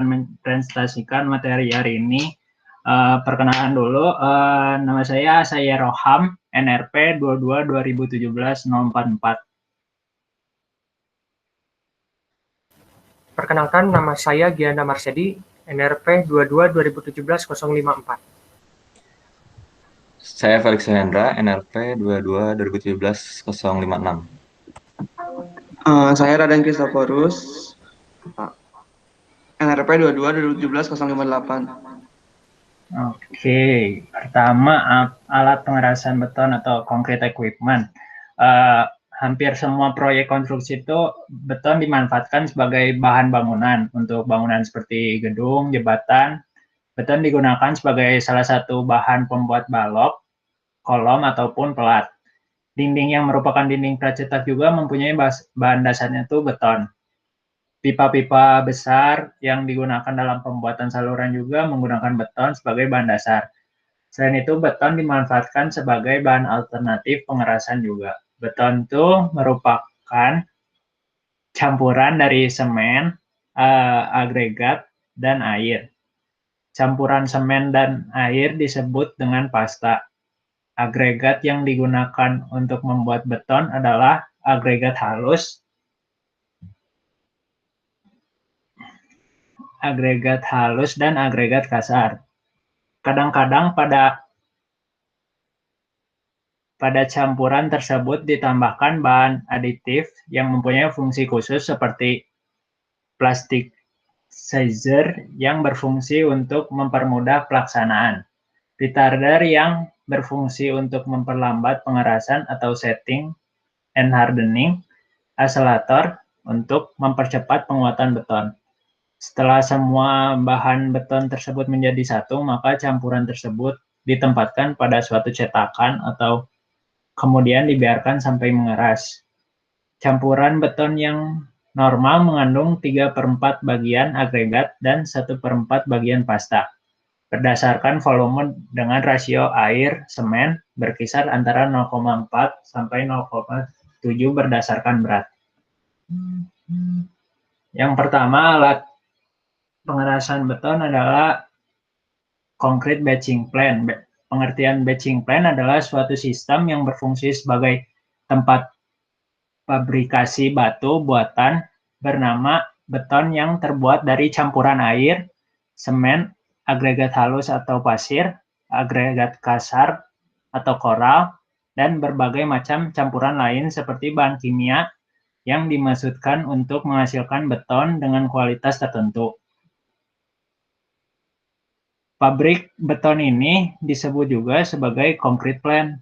Mempresentasikan materi hari ini. Perkenalan dulu, nama saya Roham, NRP 22-2017-044. Perkenalkan, nama saya Giana Marsedi, NRP 22-2017-054. Saya Felix Hendra, NRP 22-2017-056. Saya Raden Kristoforus, NRP 22-2017-058. Oke, pertama alat pengerasan beton atau concrete equipment. Hampir semua proyek konstruksi itu beton dimanfaatkan sebagai bahan bangunan. Untuk bangunan seperti gedung, jembatan, beton digunakan sebagai salah satu bahan pembuat balok, kolom, ataupun pelat. Dinding yang merupakan dinding pracetak juga mempunyai bahan dasarnya itu beton. Pipa-pipa besar yang digunakan dalam pembuatan saluran juga menggunakan beton sebagai bahan dasar. Selain itu, beton dimanfaatkan sebagai bahan alternatif pengerasan juga. Beton itu merupakan campuran dari semen, agregat, dan air. Campuran semen dan air disebut dengan pasta. Agregat yang digunakan untuk membuat beton adalah agregat halus, dan agregat kasar. Kadang-kadang pada campuran tersebut ditambahkan bahan aditif yang mempunyai fungsi khusus seperti plastik sizer yang berfungsi untuk mempermudah pelaksanaan, retarder yang berfungsi untuk memperlambat pengerasan atau setting and hardening, accelerator untuk mempercepat penguatan beton. Setelah semua bahan beton tersebut menjadi satu, maka campuran tersebut ditempatkan pada suatu cetakan atau kemudian dibiarkan sampai mengeras. Campuran beton yang normal mengandung 3/4 bagian agregat dan 1/4 bagian pasta. Berdasarkan volume dengan rasio air semen berkisar antara 0,4 sampai 0,7 berdasarkan berat. Yang pertama, alat pengerasan beton adalah concrete batching plant. Pengertian batching plant adalah suatu sistem yang berfungsi sebagai tempat fabrikasi batu buatan bernama beton yang terbuat dari campuran air, semen, agregat halus atau pasir, agregat kasar atau koral, dan berbagai macam campuran lain seperti bahan kimia yang dimaksudkan untuk menghasilkan beton dengan kualitas tertentu. Pabrik beton ini disebut juga sebagai concrete plant.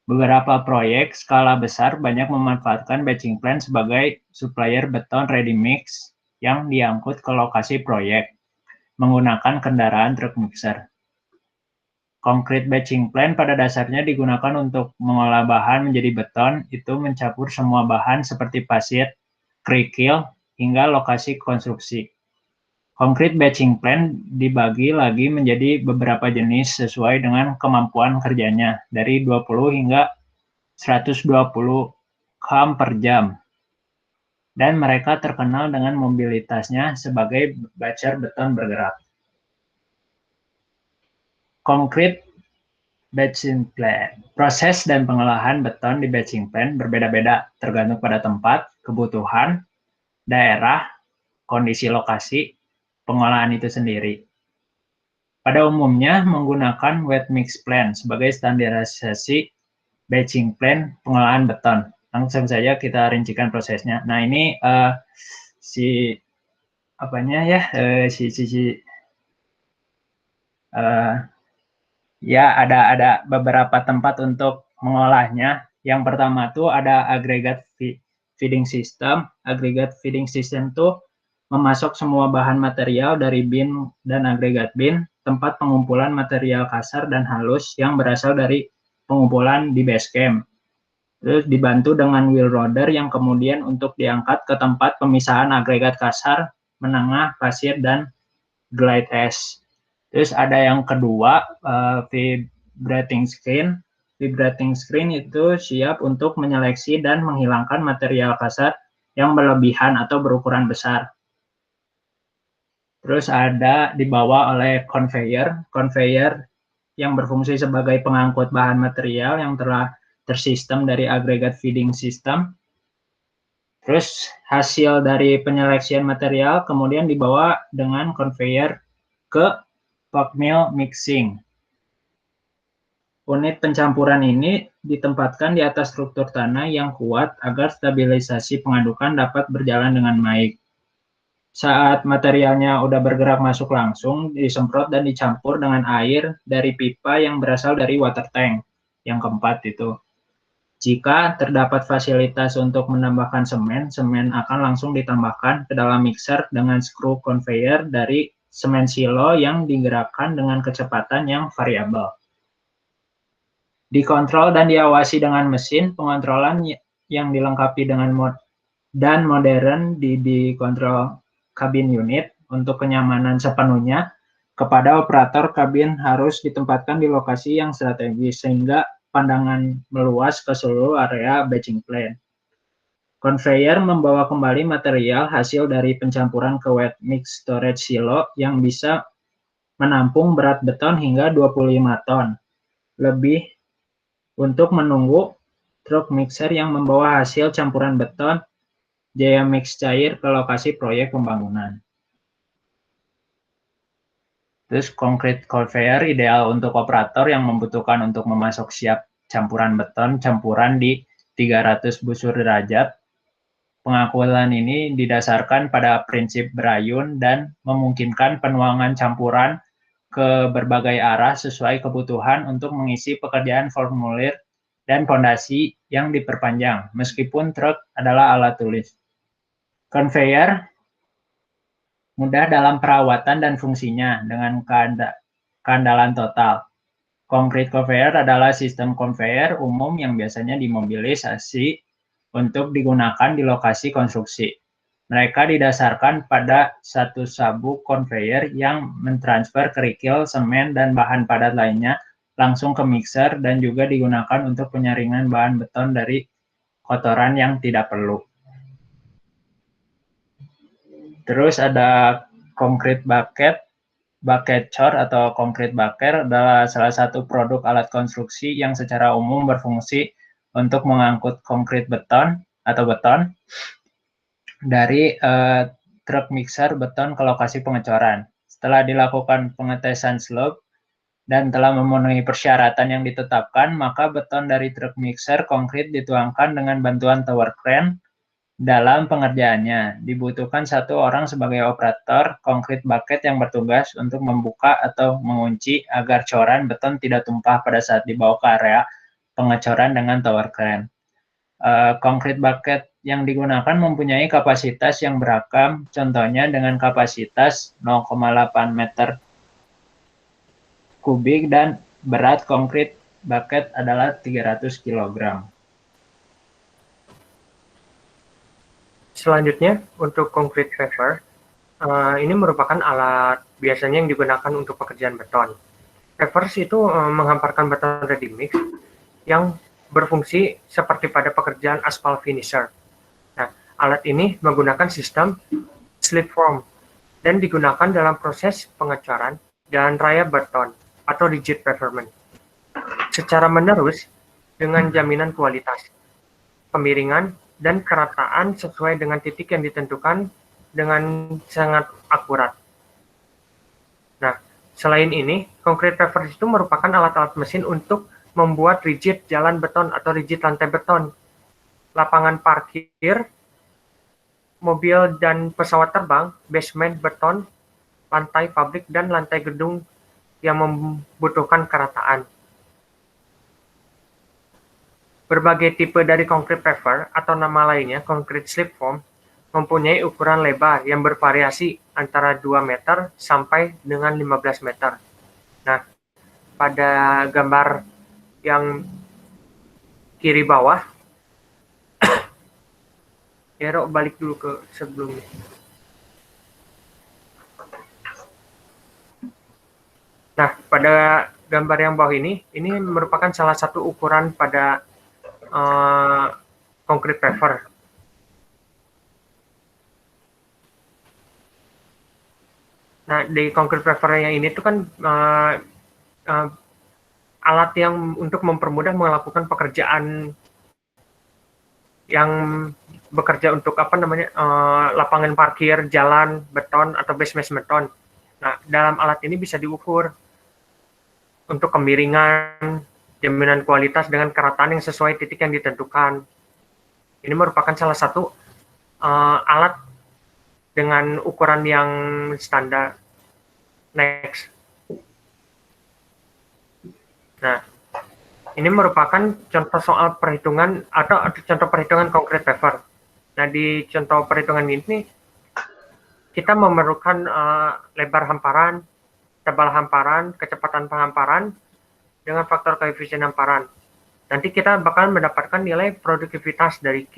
Beberapa proyek skala besar banyak memanfaatkan batching plant sebagai supplier beton ready mix yang diangkut ke lokasi proyek menggunakan kendaraan truk mixer. Concrete batching plant pada dasarnya digunakan untuk mengolah bahan menjadi beton, itu mencampur semua bahan seperti pasir, kerikil, hingga lokasi konstruksi. Concrete batching plant dibagi lagi menjadi beberapa jenis sesuai dengan kemampuan kerjanya, dari 20 hingga 120 km per jam. Dan mereka terkenal dengan mobilitasnya sebagai batcher beton bergerak. Concrete batching plant. Proses dan pengolahan beton di batching plant berbeda-beda tergantung pada tempat, kebutuhan, daerah, kondisi lokasi, pengolahan itu sendiri. Pada umumnya menggunakan wet mix plant sebagai standarisasi batching plant pengolahan beton. Langsung saja kita rincikan prosesnya. Nah, ini ya ada beberapa tempat untuk mengolahnya. Yang pertama tuh ada agregat feeding system. Agregat feeding system tuh memasok semua bahan material dari bin dan agregat bin, tempat pengumpulan material kasar dan halus yang berasal dari pengumpulan di base camp. Terus dibantu dengan wheel loader yang kemudian untuk diangkat ke tempat pemisahan agregat kasar, menengah, pasir, dan glide ash. Terus ada yang kedua, vibrating screen. Vibrating screen itu siap untuk menyeleksi dan menghilangkan material kasar yang berlebihan atau berukuran besar. Terus ada dibawa oleh conveyor yang berfungsi sebagai pengangkut bahan material yang telah tersistem dari agregat feeding system. Terus hasil dari penyeleksian material kemudian dibawa dengan conveyor ke pulp mill mixing. Unit pencampuran ini ditempatkan di atas struktur tanah yang kuat agar stabilisasi pengadukan dapat berjalan dengan baik. Saat materialnya udah bergerak masuk langsung, disemprot dan dicampur dengan air dari pipa yang berasal dari water tank yang keempat itu. Jika terdapat fasilitas untuk menambahkan semen, semen akan langsung ditambahkan ke dalam mixer dengan skru conveyor dari semen silo yang digerakkan dengan kecepatan yang variabel. Dikontrol dan diawasi dengan mesin pengontrolan yang dilengkapi dengan modern dikontrol kabin unit untuk kenyamanan sepenuhnya. Kepada operator kabin harus ditempatkan di lokasi yang strategis sehingga pandangan meluas ke seluruh area batching plant. Conveyor membawa kembali material hasil dari pencampuran ke wet mix storage silo yang bisa menampung berat beton hingga 25 ton. Lebih untuk menunggu truk mixer yang membawa hasil campuran beton Jaya Mix cair ke lokasi proyek pembangunan. Terus concrete conveyor ideal untuk operator yang membutuhkan untuk memasok siap campuran beton campuran di 300 busur derajat. Pengangkutan ini didasarkan pada prinsip berayun dan memungkinkan penuangan campuran ke berbagai arah sesuai kebutuhan untuk mengisi pekerjaan formulir dan fondasi yang diperpanjang, meskipun truk adalah alat tulis. Conveyor mudah dalam perawatan dan fungsinya dengan keandalan total. Concrete conveyor adalah sistem conveyor umum yang biasanya dimobilisasi untuk digunakan di lokasi konstruksi. Mereka didasarkan pada satu sabuk conveyor yang mentransfer kerikil, semen, dan bahan padat lainnya langsung ke mixer dan juga digunakan untuk penyaringan bahan beton dari kotoran yang tidak perlu. Terus ada concrete bucket. Bucket chore atau concrete bucket adalah salah satu produk alat konstruksi yang secara umum berfungsi untuk mengangkut konkrit beton atau beton dari truk mixer beton ke lokasi pengecoran. Setelah dilakukan pengetesan slope dan telah memenuhi persyaratan yang ditetapkan, maka beton dari truk mixer konkrit dituangkan dengan bantuan tower crane. Dalam pengerjaannya, dibutuhkan satu orang sebagai operator concrete bucket yang bertugas untuk membuka atau mengunci agar coran beton tidak tumpah pada saat dibawa ke area pengecoran dengan tower crane. Concrete bucket yang digunakan mempunyai kapasitas yang beragam, contohnya dengan kapasitas 0,8 meter kubik dan berat concrete bucket adalah 300 kg. Selanjutnya, untuk concrete paver, ini merupakan alat biasanya yang digunakan untuk pekerjaan beton. Pavers itu menghamparkan beton ready mix yang berfungsi seperti pada pekerjaan aspal finisher. Nah, alat ini menggunakan sistem slip form dan digunakan dalam proses pengecoran dan raya beton atau rigid pavement secara menerus dengan jaminan kualitas, kemiringan, dan kerataan sesuai dengan titik yang ditentukan dengan sangat akurat. Nah, selain ini, concrete pavers itu merupakan alat-alat mesin untuk membuat rigid jalan beton atau rigid lantai beton, lapangan parkir, mobil dan pesawat terbang, basement beton, lantai pabrik, dan lantai gedung yang membutuhkan kerataan. Berbagai tipe dari concrete paver atau nama lainnya concrete slip form mempunyai ukuran lebar yang bervariasi antara 2 meter sampai dengan 15 meter. Nah, pada gambar yang kiri bawah, Ero balik dulu ke sebelumnya. Nah, pada gambar yang bawah ini merupakan salah satu ukuran pada concrete paver. Nah, di concrete prefernya ini tuh kan alat yang untuk mempermudah melakukan pekerjaan yang bekerja untuk lapangan parkir, jalan, beton, atau base beton. Nah, dalam alat ini bisa diukur untuk kemiringan, jaminan kualitas dengan kerataan yang sesuai titik yang ditentukan. Ini merupakan salah satu alat dengan ukuran yang standar. Next. Nah, ini merupakan contoh soal perhitungan atau contoh perhitungan concrete paver. Nah, di contoh perhitungan ini kita memerlukan lebar hamparan, tebal hamparan, kecepatan penghamparan dengan faktor koefisien hamparan. Nanti kita bakal mendapatkan nilai produktivitas dari Q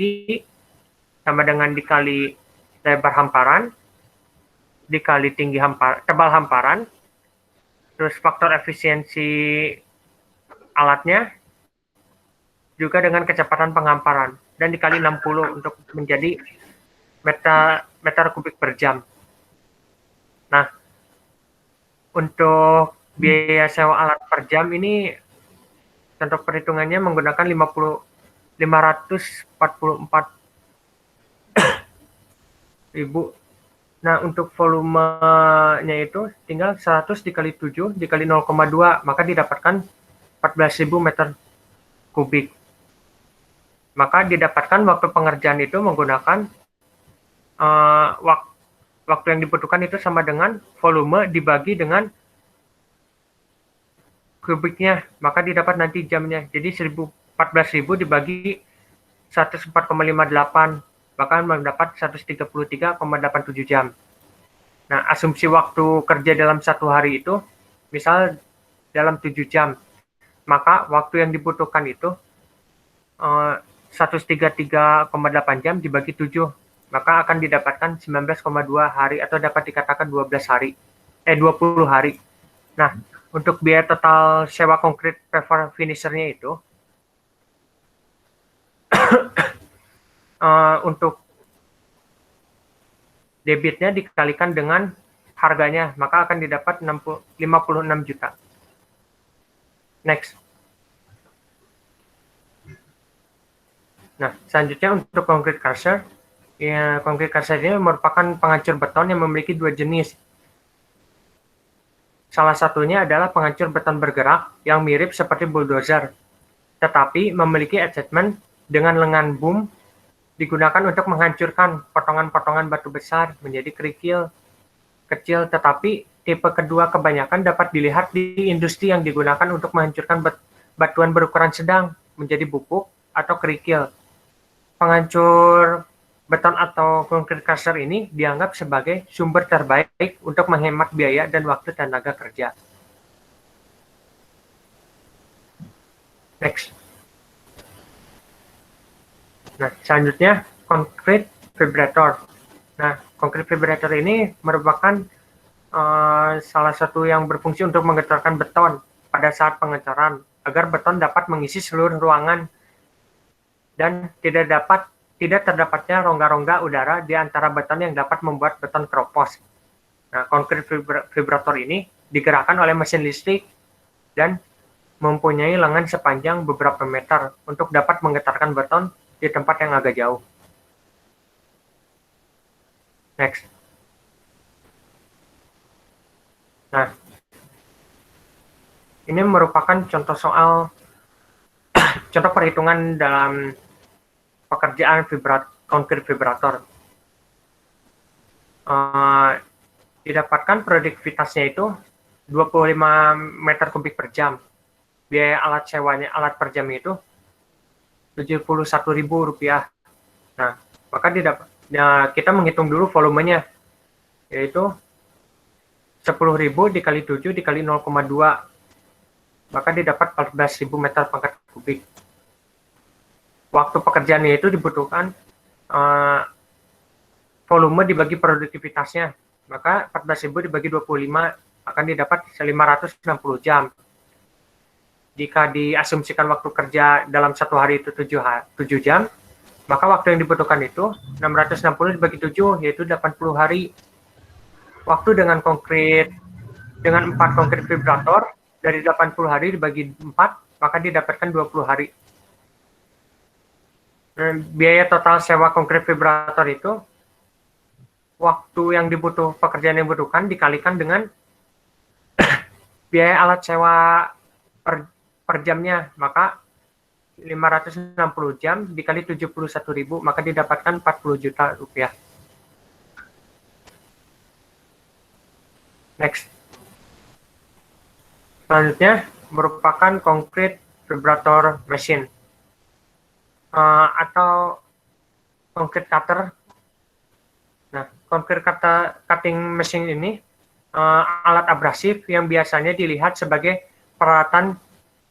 sama dengan dikali lebar hamparan, dikali tinggi tebal hamparan, terus faktor efisiensi alatnya, juga dengan kecepatan penghamparan, dan dikali 60 untuk menjadi meter kubik per jam. Nah, untuk biaya sewa alat per jam ini, contoh perhitungannya menggunakan 544.000. Nah, untuk volumenya itu tinggal 100 dikali 7 dikali 0,2, maka didapatkan 14.000 meter kubik. Maka didapatkan waktu pengerjaan itu menggunakan waktu yang dibutuhkan itu sama dengan volume dibagi dengan kubiknya, maka didapat nanti jamnya. Jadi 14.000 dibagi 104,58, bahkan mendapat 133,87 jam. Nah, asumsi waktu kerja dalam satu hari itu, misal dalam 7 jam, maka waktu yang dibutuhkan itu 133,8 jam dibagi 7, maka akan didapatkan 19,2 hari atau dapat dikatakan 20 hari. Nah, untuk biaya total sewa konkret paver finishernya itu untuk debitnya dikalikan dengan harganya, maka akan didapat 56 juta. Next. Nah, selanjutnya untuk concrete crusher. Ya, concrete crusher ini merupakan penghancur beton yang memiliki dua jenis. Salah satunya adalah penghancur beton bergerak yang mirip seperti bulldozer, tetapi memiliki attachment dengan lengan boom digunakan untuk menghancurkan potongan-potongan batu besar menjadi kerikil kecil, tetapi tipe kedua kebanyakan dapat dilihat di industri yang digunakan untuk menghancurkan batuan berukuran sedang menjadi bubuk atau kerikil. Penghancur beton atau concrete crusher ini dianggap sebagai sumber terbaik untuk menghemat biaya dan waktu tenaga kerja. Next. Nah, selanjutnya concrete vibrator. Nah, concrete vibrator ini merupakan salah satu yang berfungsi untuk menggetarkan beton pada saat pengecoran agar beton dapat mengisi seluruh ruangan dan tidak terdapatnya rongga-rongga udara di antara beton yang dapat membuat beton keropos. Nah, concrete vibrator ini digerakkan oleh mesin listrik dan mempunyai lengan sepanjang beberapa meter untuk dapat menggetarkan beton di tempat yang agak jauh. Next. Nah, ini merupakan contoh soal contoh perhitungan dalam pekerjaan concrete vibrator. Didapatkan produktivitasnya itu 25 meter kubik per jam. Biaya alat per jam itu Rp71.000. Nah, maka kita menghitung dulu volumenya, yaitu 10.000 dikali 7 dikali 0,2, maka didapat 14.000 meter pangkat kubik. Waktu pekerjaannya itu dibutuhkan volume dibagi produktivitasnya, maka 14.000 dibagi 25 akan didapat 560 jam. Jika diasumsikan waktu kerja dalam satu hari itu 7 jam, maka waktu yang dibutuhkan itu 660 dibagi 7, yaitu 80 hari. Waktu dengan 4 konkret vibrator dari 80 hari dibagi 4, maka didapatkan 20 hari. Biaya total sewa konkret vibrator itu waktu yang pekerjaan yang dibutuhkan dikalikan dengan biaya alat sewa per jamnya, maka 560 jam dikali 71.000, maka didapatkan 40 juta rupiah. Next. Selanjutnya merupakan concrete vibrator machine atau concrete cutter. Nah, concrete cutting machine ini alat abrasif yang biasanya dilihat sebagai peralatan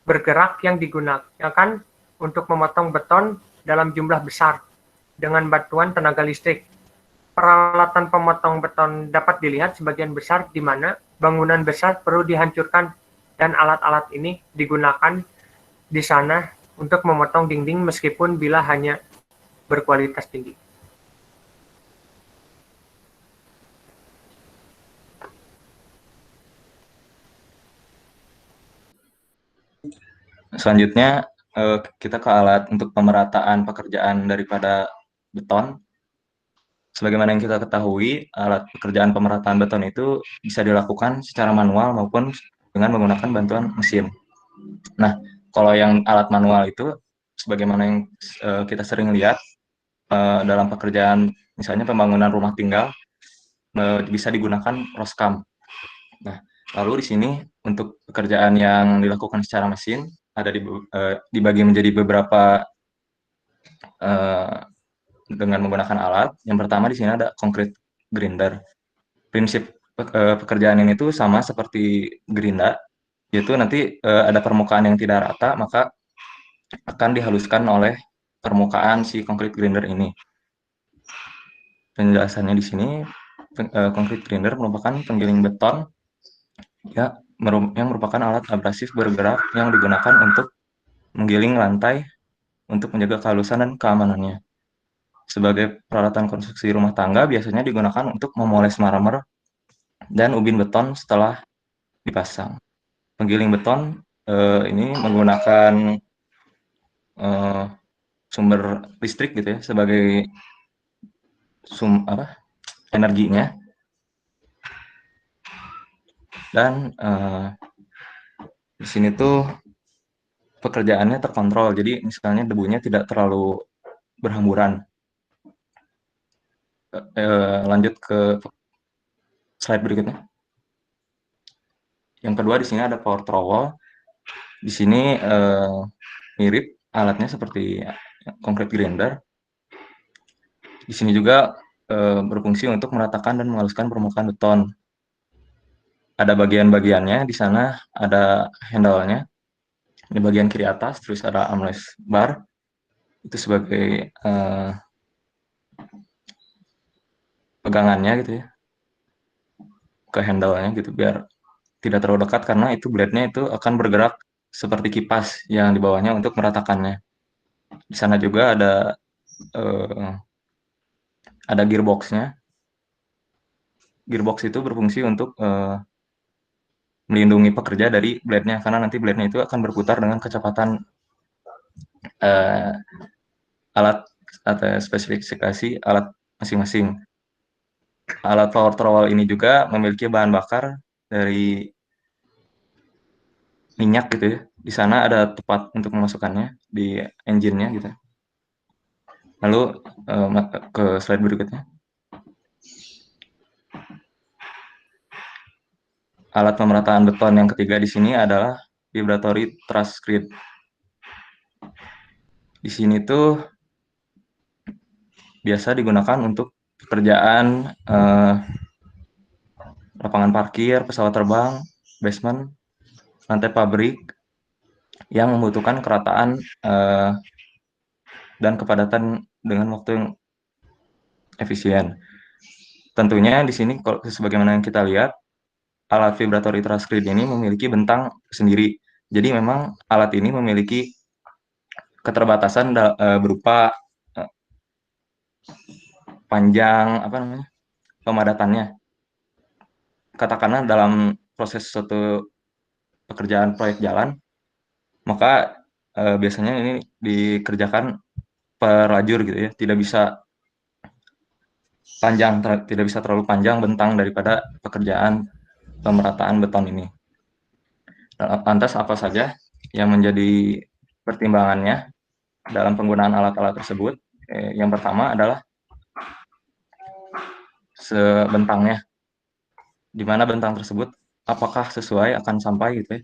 bergerak yang digunakan untuk memotong beton dalam jumlah besar dengan bantuan tenaga listrik. Peralatan pemotong beton dapat dilihat sebagian besar di mana bangunan besar perlu dihancurkan dan alat-alat ini digunakan di sana untuk memotong dinding meskipun bila hanya berkualitas tinggi. Selanjutnya kita ke alat untuk pemerataan pekerjaan daripada beton. Sebagaimana yang kita ketahui, alat pekerjaan pemerataan beton itu bisa dilakukan secara manual maupun dengan menggunakan bantuan mesin. Nah, kalau yang alat manual itu, sebagaimana yang kita sering lihat dalam pekerjaan, misalnya pembangunan rumah tinggal, bisa digunakan roskam. Nah, lalu di sini untuk pekerjaan yang dilakukan secara mesin ada dibagi menjadi beberapa dengan menggunakan alat. Yang pertama di sini ada concrete grinder. Prinsip pekerjaan ini tuh sama seperti gerinda, yaitu nanti ada permukaan yang tidak rata, maka akan dihaluskan oleh permukaan si concrete grinder ini. Penjelasannya di sini, concrete grinder merupakan penggiling beton ya, yang merupakan alat abrasif bergerak yang digunakan untuk menggiling lantai untuk menjaga kehalusan dan keamanannya. Sebagai peralatan konstruksi rumah tangga biasanya digunakan untuk memoles marmer dan ubin beton setelah dipasang. Penggiling beton ini menggunakan sumber listrik gitu ya sebagai energinya, dan di sini tuh pekerjaannya terkontrol, jadi misalnya debunya tidak terlalu berhamburan. Lanjut ke slide berikutnya. Yang kedua di sini ada power trowel. Di sini mirip alatnya seperti concrete grinder. Di sini juga berfungsi untuk meratakan dan menghaluskan permukaan beton. Ada bagian-bagiannya, di sana ada handle-nya. Di bagian kiri atas, terus ada armrest bar. Itu sebagai pegangannya gitu ya, ke handle-nya gitu, biar tidak terlalu dekat karena itu blade-nya itu akan bergerak seperti kipas yang di bawahnya untuk meratakannya. Di sana juga ada gearbox-nya. Gearbox itu berfungsi untuk melindungi pekerja dari blade-nya, karena nanti blade-nya itu akan berputar dengan kecepatan alat atau spesifikasi alat masing-masing. Alat power trowel ini juga memiliki bahan bakar dari minyak gitu ya. Di sana ada tempat untuk memasukkannya di engine-nya gitu. Lalu ke slide berikutnya. Alat pemerataan beton yang ketiga di sini adalah vibratory truss grid. Di sini tuh biasa digunakan untuk pekerjaan lapangan parkir, pesawat terbang, basement, lantai pabrik yang membutuhkan kerataan dan kepadatan dengan waktu yang efisien. Tentunya di sini sebagaimana yang kita lihat, alat vibratory truss grid ini memiliki bentang sendiri. Jadi memang alat ini memiliki keterbatasan berupa panjang pemadatannya. katakanlah dalam proses suatu pekerjaan proyek jalan, maka biasanya ini dikerjakan per lajur gitu ya, tidak bisa tidak bisa terlalu panjang bentang daripada pekerjaan pemerataan beton ini. Lantas apa saja yang menjadi pertimbangannya dalam penggunaan alat-alat tersebut? Yang pertama adalah sebentangnya, di mana bentang tersebut apakah sesuai akan sampai gitu ya.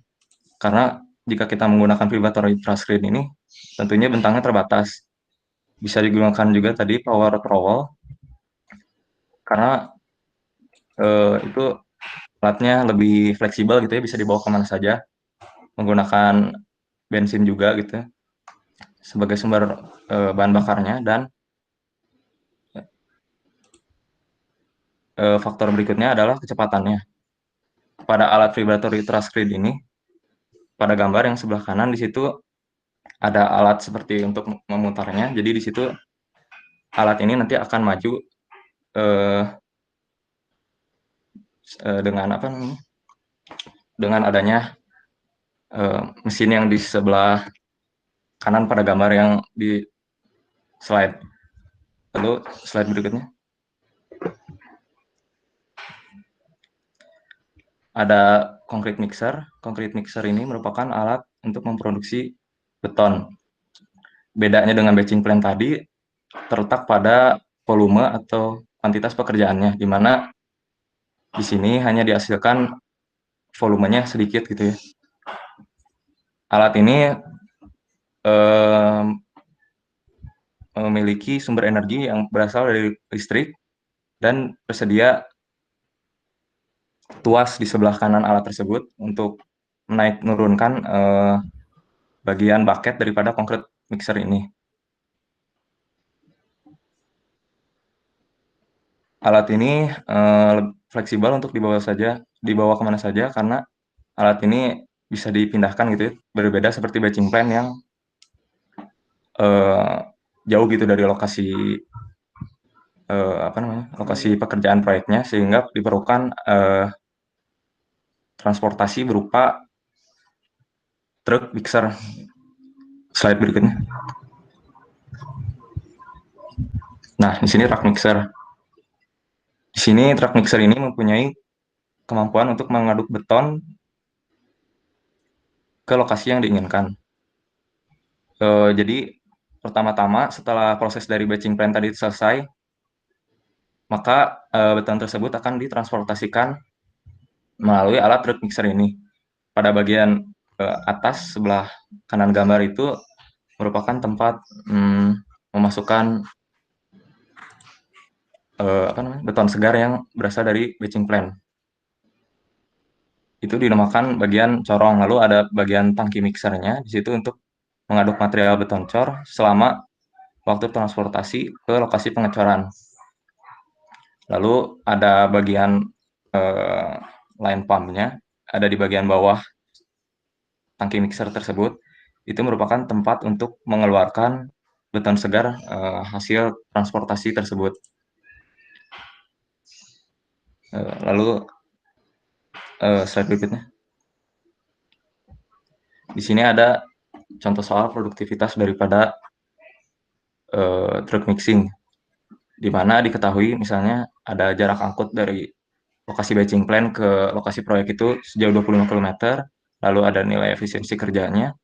Karena jika kita menggunakan vibratory truss screen ini, tentunya bentangnya terbatas. Bisa digunakan juga tadi power trowel, karena itu alatnya lebih fleksibel gitu ya, bisa dibawa kemana saja, menggunakan bensin juga gitu ya, sebagai sumber bahan bakarnya. Dan faktor berikutnya adalah kecepatannya. Pada alat vibratory truss screen ini, pada gambar yang sebelah kanan di situ ada alat seperti untuk memutarnya. Jadi di situ alat ini nanti akan maju dengan apa namanya? Dengan adanya mesin yang di sebelah kanan pada gambar yang di slide. Lalu slide berikutnya. Ada concrete mixer. Concrete mixer ini merupakan alat untuk memproduksi beton. Bedanya dengan batching plant tadi terletak pada volume atau kuantitas pekerjaannya, di mana di sini hanya dihasilkan volumenya sedikit gitu ya. Alat ini memiliki sumber energi yang berasal dari listrik dan tersedia tuas di sebelah kanan alat tersebut untuk menaik menurunkan bagian bucket daripada concrete mixer ini. Alat ini fleksibel untuk dibawa kemana saja, karena alat ini bisa dipindahkan gitu ya, berbeda seperti batching plant yang jauh gitu dari lokasi lokasi pekerjaan proyeknya, sehingga diperlukan transportasi berupa truk mixer. Slide berikutnya. Nah, di sini truk mixer. Di sini truk mixer ini mempunyai kemampuan untuk mengaduk beton ke lokasi yang diinginkan. Jadi pertama-tama setelah proses dari batching plant tadi selesai, maka beton tersebut akan ditransportasikan melalui alat truk mixer ini. Pada bagian atas sebelah kanan gambar itu merupakan tempat memasukkan beton segar yang berasal dari batching plant. Itu dinamakan bagian corong. Lalu ada bagian tangki mixernya di situ untuk mengaduk material beton cor selama waktu transportasi ke lokasi pengecoran. Lalu ada bagian line pumpnya, ada di bagian bawah tangki mixer tersebut. Itu merupakan tempat untuk mengeluarkan beton segar hasil transportasi tersebut. Lalu slide berikutnya. Di sini ada contoh soal produktivitas daripada truck mixing, di mana diketahui misalnya ada jarak angkut dari lokasi batching plant ke lokasi proyek itu sejauh 25 km, lalu ada nilai efisiensi kerjanya,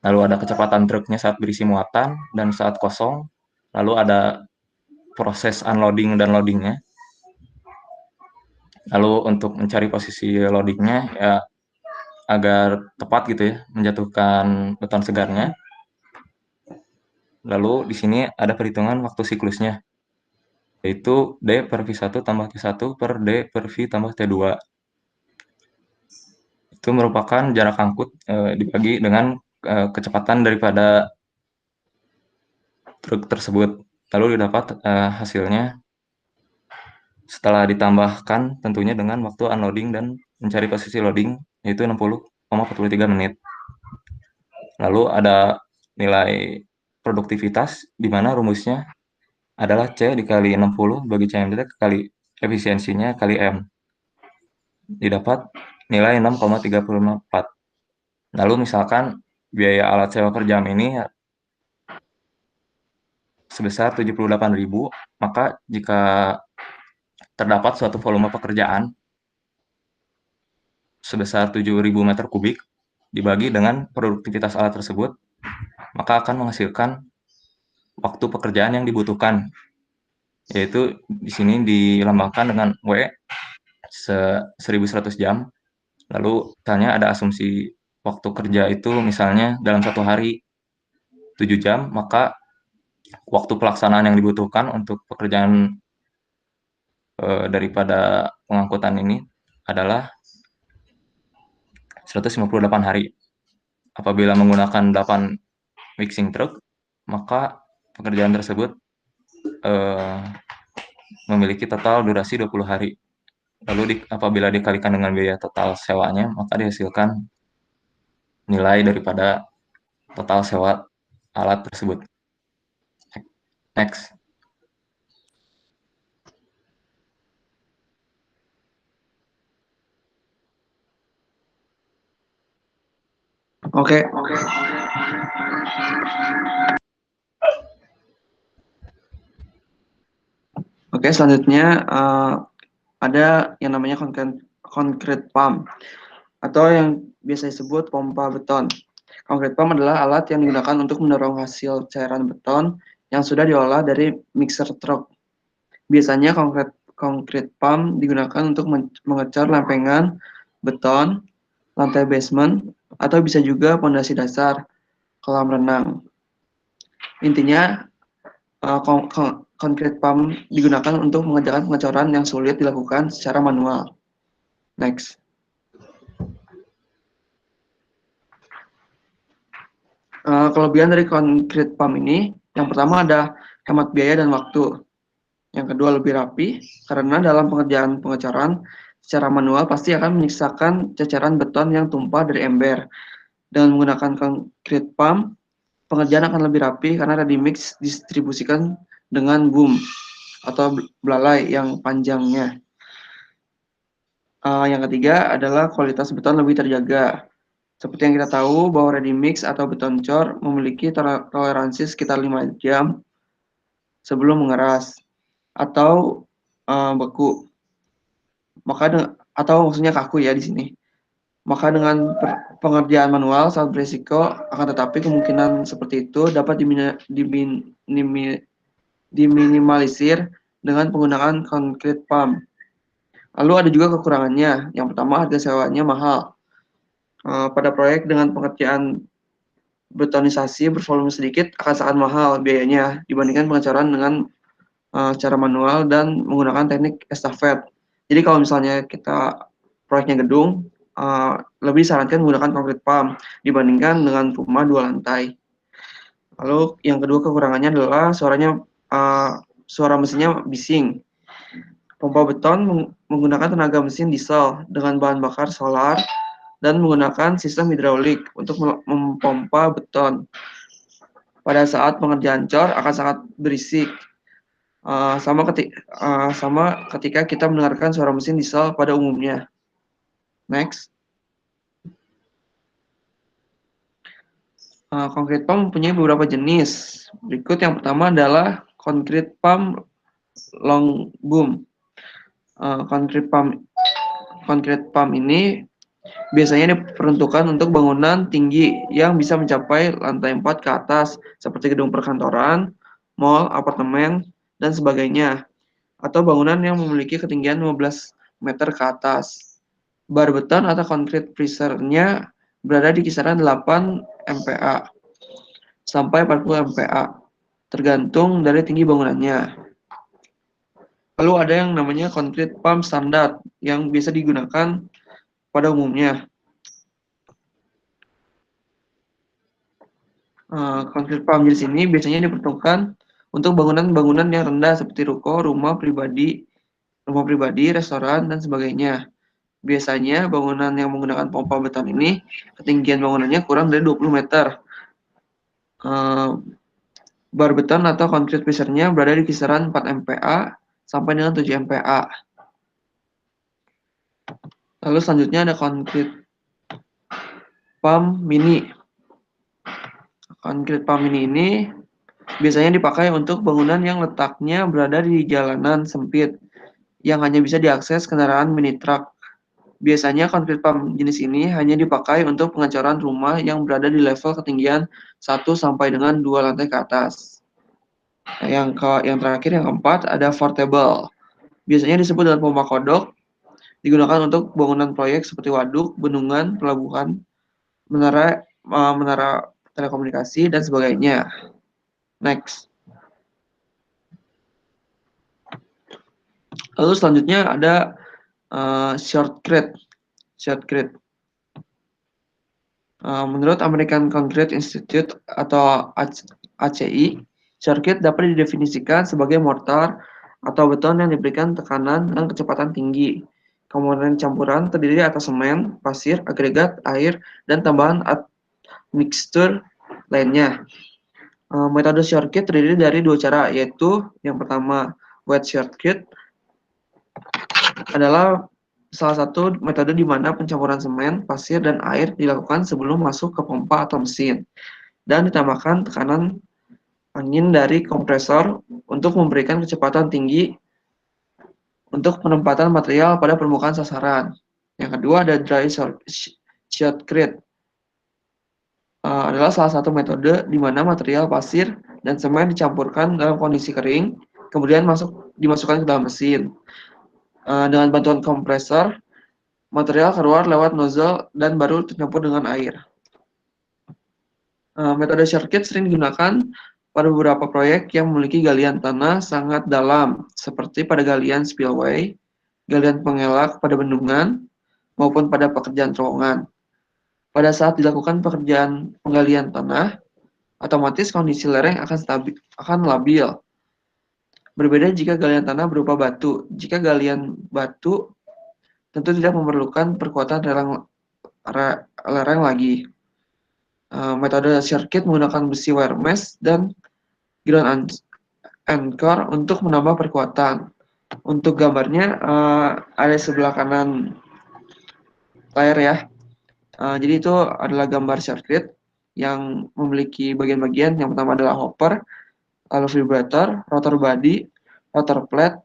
lalu ada kecepatan truknya saat berisi muatan dan saat kosong, lalu ada proses unloading dan loadingnya. Lalu untuk mencari posisi loadingnya ya agar tepat gitu ya, menjatuhkan beton segarnya. Lalu di sini ada perhitungan waktu siklusnya, yaitu D per V1 tambah T1 per D per V tambah T2. Itu merupakan jarak angkut dibagi dengan kecepatan daripada truk tersebut. Lalu didapat hasilnya setelah ditambahkan tentunya dengan waktu unloading dan mencari posisi loading, yaitu 60,43 menit. Lalu ada nilai produktivitas, di mana rumusnya adalah C dikali 60 bagi CMD kali efisiensinya kali M. didapat nilai 6,354. Lalu misalkan biaya alat sewa per jam ini sebesar 78.000, maka jika terdapat suatu volume pekerjaan sebesar 7.000 meter kubik dibagi dengan produktivitas alat tersebut, maka akan menghasilkan waktu pekerjaan yang dibutuhkan, yaitu di sini dilambangkan dengan W 1.100 jam. Lalu misalnya ada asumsi waktu kerja itu misalnya dalam satu hari 7 jam, maka waktu pelaksanaan yang dibutuhkan untuk pekerjaan daripada pengangkutan ini adalah 158 hari. Apabila menggunakan 8 mixing truck, maka pekerjaan tersebut memiliki total durasi 20 hari. Lalu apabila dikalikan dengan biaya total sewanya, maka dihasilkan nilai daripada total sewa alat tersebut. Next. Oke. Oke, selanjutnya ada yang namanya concrete pump atau yang biasa disebut pompa beton. Concrete pump adalah alat yang digunakan untuk mendorong hasil cairan beton yang sudah diolah dari mixer truck. Biasanya concrete pump digunakan untuk mengecor lempengan beton, lantai basement, atau bisa juga pondasi dasar kolam renang. Intinya, concrete pump digunakan untuk mengerjakan pengecoran yang sulit dilakukan secara manual. Next. Kelebihan dari concrete pump ini, yang pertama ada hemat biaya dan waktu. Yang kedua lebih rapi, karena dalam pengerjaan pengecoran secara manual pasti akan menyisakan ceceran beton yang tumpah dari ember. Dengan menggunakan concrete pump, pengerjaan akan lebih rapi karena ready mix distribusikan dengan boom atau belalai yang panjangnya. Yang ketiga adalah kualitas beton lebih terjaga. Seperti yang kita tahu bahwa ready mix atau beton cor memiliki toleransi sekitar 5 jam sebelum mengeras atau beku. Atau maksudnya kaku ya di sini. Maka dengan pengerjaan manual sangat berisiko, akan tetapi kemungkinan seperti itu dapat diminimalisir dengan penggunaan concrete pump. Lalu ada juga kekurangannya. Yang pertama, harga sewanya mahal. Pada proyek dengan pengerjaan betonisasi bervolume sedikit akan sangat mahal biayanya dibandingkan pengecoran dengan cara manual dan menggunakan teknik estafet. Jadi kalau misalnya kita proyeknya gedung, lebih disarankan menggunakan concrete pump dibandingkan dengan rumah 2 lantai. Lalu yang kedua kekurangannya adalah suara mesinnya bising. Pompa beton menggunakan tenaga mesin diesel dengan bahan bakar solar dan menggunakan sistem hidraulik untuk mempompa beton. Pada saat pengerjaan cor akan sangat berisik. Sama ketika kita mendengarkan suara mesin diesel pada umumnya. Next. Concrete pump mempunyai beberapa jenis. Berikut yang pertama adalah concrete pump long boom. Concrete pump ini biasanya diperuntukkan untuk bangunan tinggi yang bisa mencapai lantai 4 ke atas, seperti gedung perkantoran, mall, apartemen, dan sebagainya. Atau bangunan yang memiliki ketinggian 15 meter ke atas. Bar beton atau concrete pressure-nya berada di kisaran 8 MPa sampai 40 MPa, tergantung dari tinggi bangunannya. Lalu ada yang namanya concrete pump standar yang biasa digunakan pada umumnya. Concrete pump jenis ini biasanya diperuntukkan untuk bangunan-bangunan yang rendah seperti ruko, rumah pribadi, restoran, dan sebagainya. Biasanya bangunan yang menggunakan pompa beton ini ketinggian bangunannya kurang dari 20 meter. Bar beton atau concrete pressure-nya berada di kisaran 4 MPa sampai dengan 7 MPa. Lalu selanjutnya ada concrete pump mini. Concrete pump mini ini biasanya dipakai untuk bangunan yang letaknya berada di jalanan sempit yang hanya bisa diakses kendaraan mini truck. Biasanya concrete pump jenis ini hanya dipakai untuk pengecoran rumah yang berada di level ketinggian 1 sampai dengan 2 lantai ke atas. Yang terakhir, yang keempat, ada portable. Biasanya disebut dengan pompa kodok, digunakan untuk bangunan proyek seperti waduk, bendungan, pelabuhan, menara telekomunikasi, dan sebagainya. Next. Lalu selanjutnya ada shortcrete. Menurut American Concrete Institute atau ACI, shortcrete dapat didefinisikan sebagai mortar atau beton yang diberikan tekanan dan kecepatan tinggi. Komponen campuran terdiri atas semen, pasir, agregat, air, dan tambahan mixture lainnya. Metode shortcrete terdiri dari 2 cara, yaitu yang pertama wet shortcrete adalah salah satu metode di mana pencampuran semen, pasir, dan air dilakukan sebelum masuk ke pompa atau mesin, dan ditambahkan tekanan angin dari kompresor untuk memberikan kecepatan tinggi untuk penempatan material pada permukaan sasaran. Yang kedua ada dry shotcrete. Adalah salah satu metode di mana material pasir dan semen dicampurkan dalam kondisi kering, kemudian dimasukkan ke dalam mesin. Dengan bantuan kompresor, material keluar lewat nozzle dan baru tercampur dengan air. Metode shortcrete sering digunakan pada beberapa proyek yang memiliki galian tanah sangat dalam, seperti pada galian spillway, galian pengelak pada bendungan, maupun pada pekerjaan terowongan. Pada saat dilakukan pekerjaan penggalian tanah, otomatis kondisi lereng akan labil. Berbeda jika galian tanah berupa batu. Jika galian batu, tentu tidak memerlukan perkuatan lereng lagi. Metode shortcrete menggunakan besi wire mesh dan ground anchor untuk menambah perkuatan. Untuk gambarnya ada sebelah kanan layar ya. Jadi itu adalah gambar shortcrete yang memiliki bagian-bagian. Yang pertama adalah hopper, lalu vibrator, rotor body, rotor plate,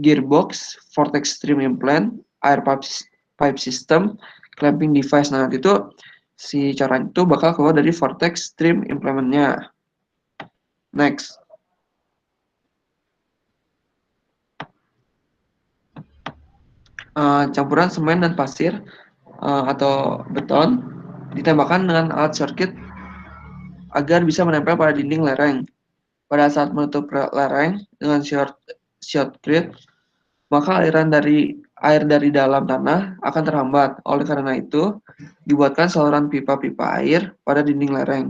gearbox, vortex stream implant, air pipe system, clamping device. Nah, nanti itu si cara itu bakal keluar dari vortex stream implement-nya. Next. Campuran semen dan pasir atau beton ditembakkan dengan alat shortcrete agar bisa menempel pada dinding lereng. Pada saat menutup lereng dengan shortcrete, maka air dari dalam tanah akan terhambat. Oleh karena itu, dibuatkan saluran pipa-pipa air pada dinding lereng.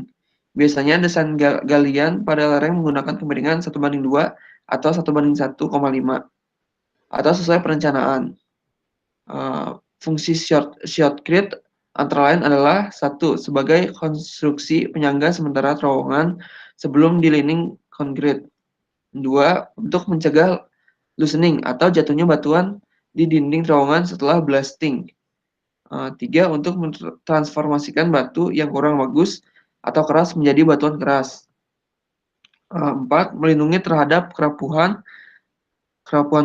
Biasanya desain galian pada lereng menggunakan kemiringan 1:2 atau 1:1,5 atau sesuai perencanaan. Fungsi shortcrete antara lain adalah 1. Sebagai konstruksi penyangga sementara terowongan sebelum dilining konkrit. 2. Untuk mencegah loosening atau jatuhnya batuan di dinding terowongan setelah blasting. 3. Untuk mentransformasikan batu yang kurang bagus atau keras menjadi batuan keras. 4. Melindungi terhadap kerapuhan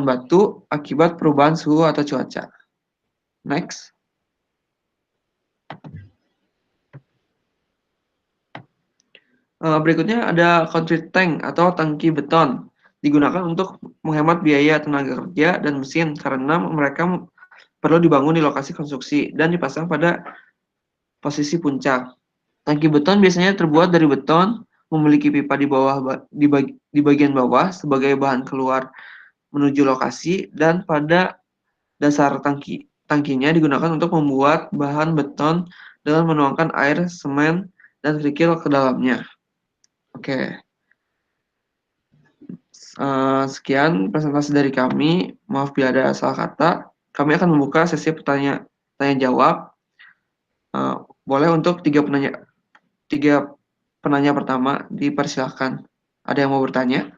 batu akibat perubahan suhu atau cuaca. Next. Berikutnya ada concrete tank atau tangki beton. Digunakan untuk menghemat biaya tenaga kerja dan mesin karena mereka perlu dibangun di lokasi konstruksi dan dipasang pada posisi puncak. Tangki beton biasanya terbuat dari beton, memiliki pipa di bagian bawah sebagai bahan keluar menuju lokasi, dan pada dasar tangkinya digunakan untuk membuat bahan beton dengan menuangkan air, semen, dan kerikil ke dalamnya. Oke. Sekian presentasi dari kami. Maaf bila ada salah kata. Kami akan membuka sesi tanya jawab. Boleh untuk tiga penanya pertama dipersilahkan. Ada yang mau bertanya?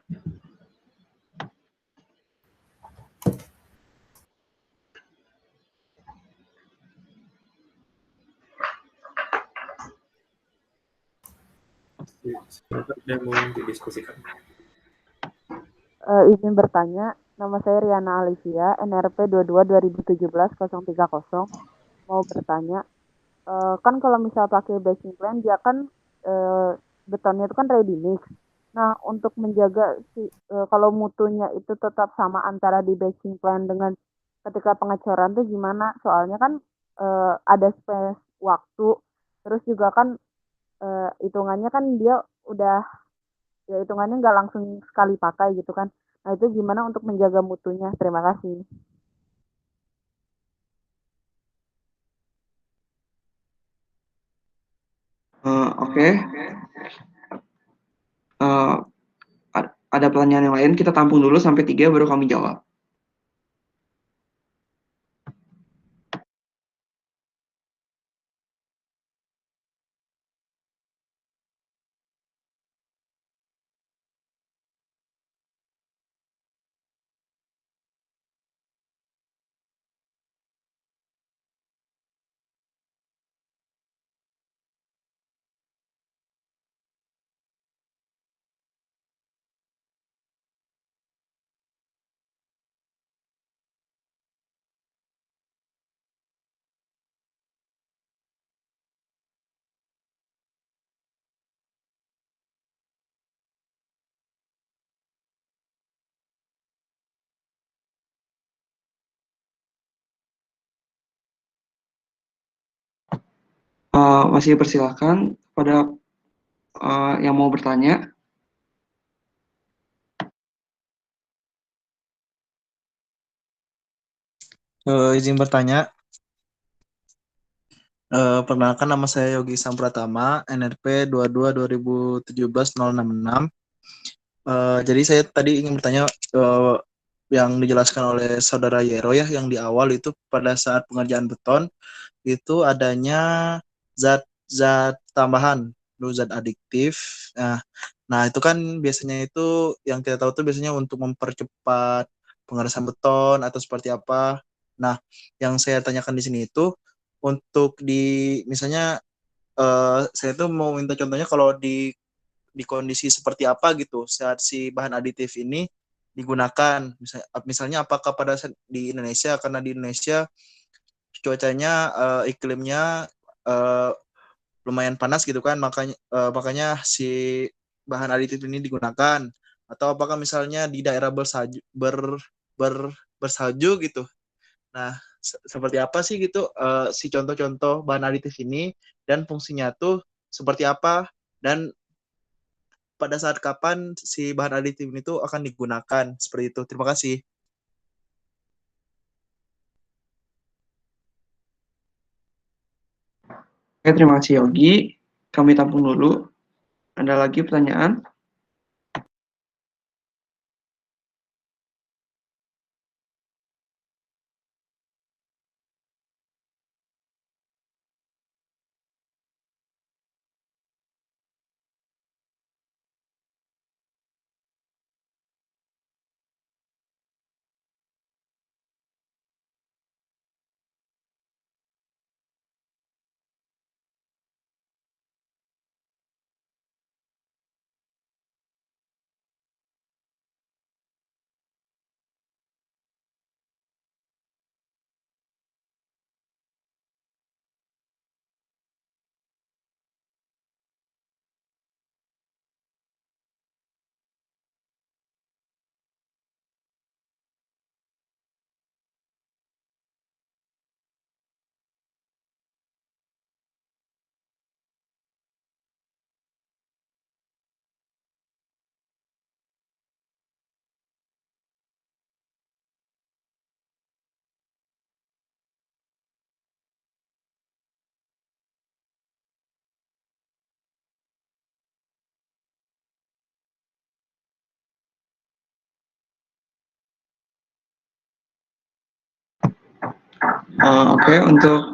Silakan ada yang mau didiskusikan. Izin bertanya, nama saya Riana Alivia, NRP 22 2017 030. Mau bertanya, kan kalau misal pakai batching plan, dia kan betonnya itu kan ready mix. Nah, untuk menjaga kalau mutunya itu tetap sama antara di batching plan dengan ketika pengecoran tuh gimana? Soalnya kan ada space waktu, terus juga kan hitungannya kan dia udah ya hitungannya nggak langsung sekali pakai gitu kan. Nah itu gimana untuk menjaga mutunya? Terima kasih. Oke. Ada pertanyaan yang lain, kita tampung dulu sampai 3 baru kami jawab. Masih persilakan pada yang mau bertanya. Izin bertanya, perkenalkan nama saya Yogi Sampratama, NRP 22 2017 066. Jadi saya tadi ingin bertanya yang dijelaskan oleh Saudara Yero ya, yang di awal itu pada saat pengerjaan beton itu adanya zat tambahan, zat adiktif. Nah itu kan biasanya itu yang kita tahu tuh biasanya untuk mempercepat pengerasan beton atau seperti apa. Nah, yang saya tanyakan di sini itu untuk misalnya saya tuh mau minta contohnya kalau di kondisi seperti apa gitu saat si bahan aditif ini digunakan. Misalnya apakah pada saat di Indonesia, karena di Indonesia cuacanya iklimnya lumayan panas gitu kan, makanya si bahan aditif ini digunakan, atau apakah misalnya di daerah bersalju gitu. Nah, seperti apa sih gitu si contoh-contoh bahan aditif ini dan fungsinya tuh seperti apa, dan pada saat kapan si bahan aditif ini tuh akan digunakan, seperti itu. Terima kasih. Oke, terima kasih Yogi. Kami tampung dulu. Ada lagi pertanyaan? Oke, untuk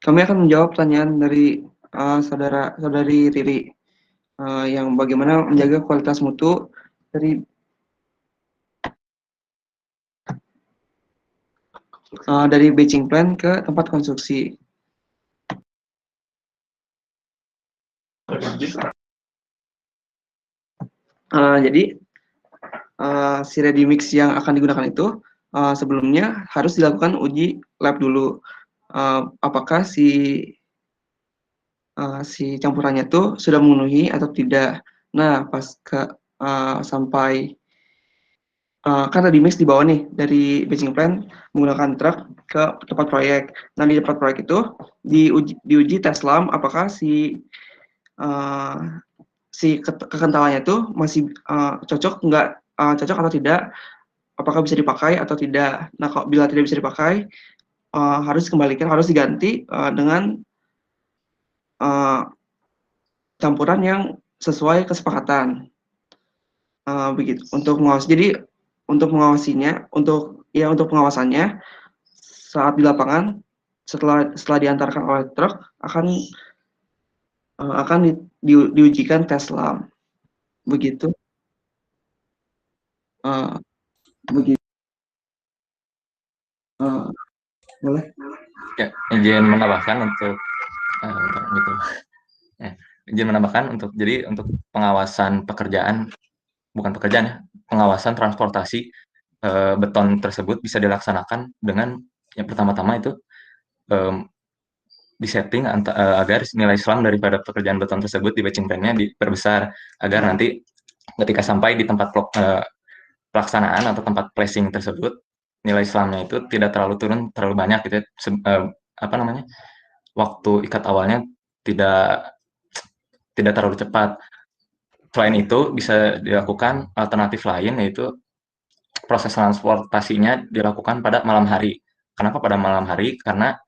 kami akan menjawab pertanyaan dari saudari Riri yang bagaimana menjaga kualitas mutu dari dari batching plan ke tempat konstruksi. Jadi si ready mix yang akan digunakan itu sebelumnya harus dilakukan uji lab dulu. Apakah si campurannya itu sudah memenuhi atau tidak. Nah, pas sampai kan ready mix dibawa nih dari batching plan menggunakan truk ke tempat proyek. Nah, di tempat proyek itu diuji tes lam apakah si kekentalannya itu masih cocok atau tidak, apakah bisa dipakai atau tidak. Nah, kalau bila tidak bisa dipakai harus diganti dengan campuran yang sesuai kesepakatan. Begitu untuk pengawasannya saat di lapangan setelah diantarkan oleh truk akan diujikan tes lam. Begitu. Begitu. Boleh? Ya, izin menambahkan untuk gitu. Ya, izin menambahkan jadi untuk pengawasan pekerjaan, bukan pekerjaan ya, pengawasan transportasi beton tersebut bisa dilaksanakan dengan yang pertama-tama itu disetting agar nilai SLAM daripada pekerjaan beton tersebut di batching plan-nya diperbesar agar nanti ketika sampai di tempat pelaksanaan atau tempat placing tersebut nilai SLAM-nya itu tidak terlalu turun terlalu banyak gitu ya. Waktu ikat awalnya tidak terlalu cepat. Selain itu bisa dilakukan alternatif lain yaitu proses transportasinya dilakukan pada malam hari. Kenapa pada malam hari? Karena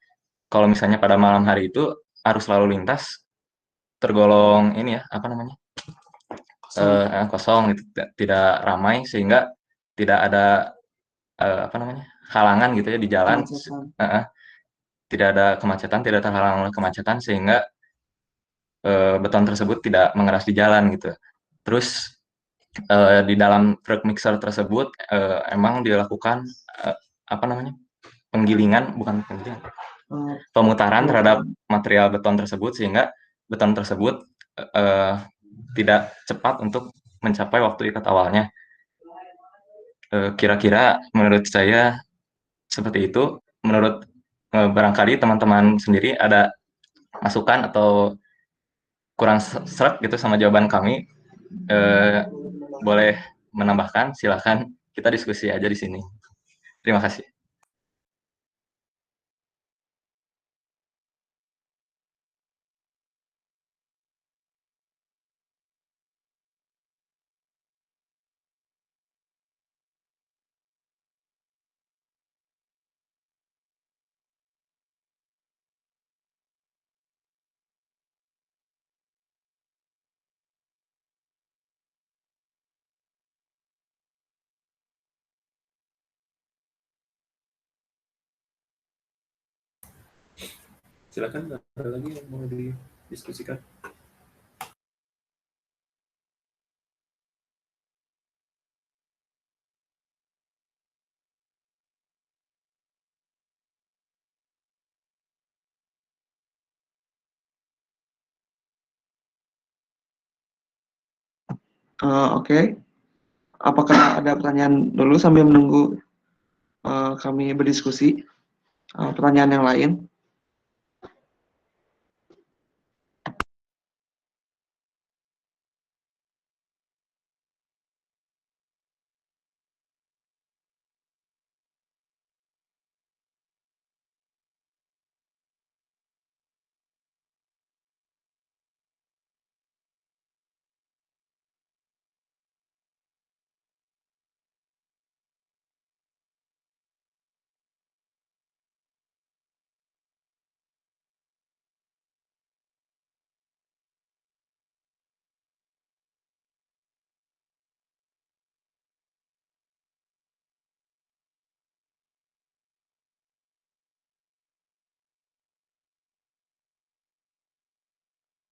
kalau misalnya pada malam hari itu arus lalu lintas tergolong ini ya kosong gitu, tidak ramai sehingga tidak ada halangan gitu ya di jalan, tidak ada kemacetan, tidak terhalang oleh kemacetan sehingga beton tersebut tidak mengeras di jalan gitu. Terus di dalam truk mixer tersebut emang dilakukan pemutaran terhadap material beton tersebut sehingga beton tersebut tidak cepat untuk mencapai waktu ikat awalnya. Kira-kira menurut saya seperti itu. Menurut barangkali teman-teman sendiri ada masukan atau kurang seret gitu sama jawaban kami, boleh menambahkan, silakan kita diskusi aja di sini. Terima kasih. Silakan, ada lagi yang mau didiskusikan? Oke. Apakah ada pertanyaan dulu sambil menunggu kami berdiskusi? Pertanyaan yang lain?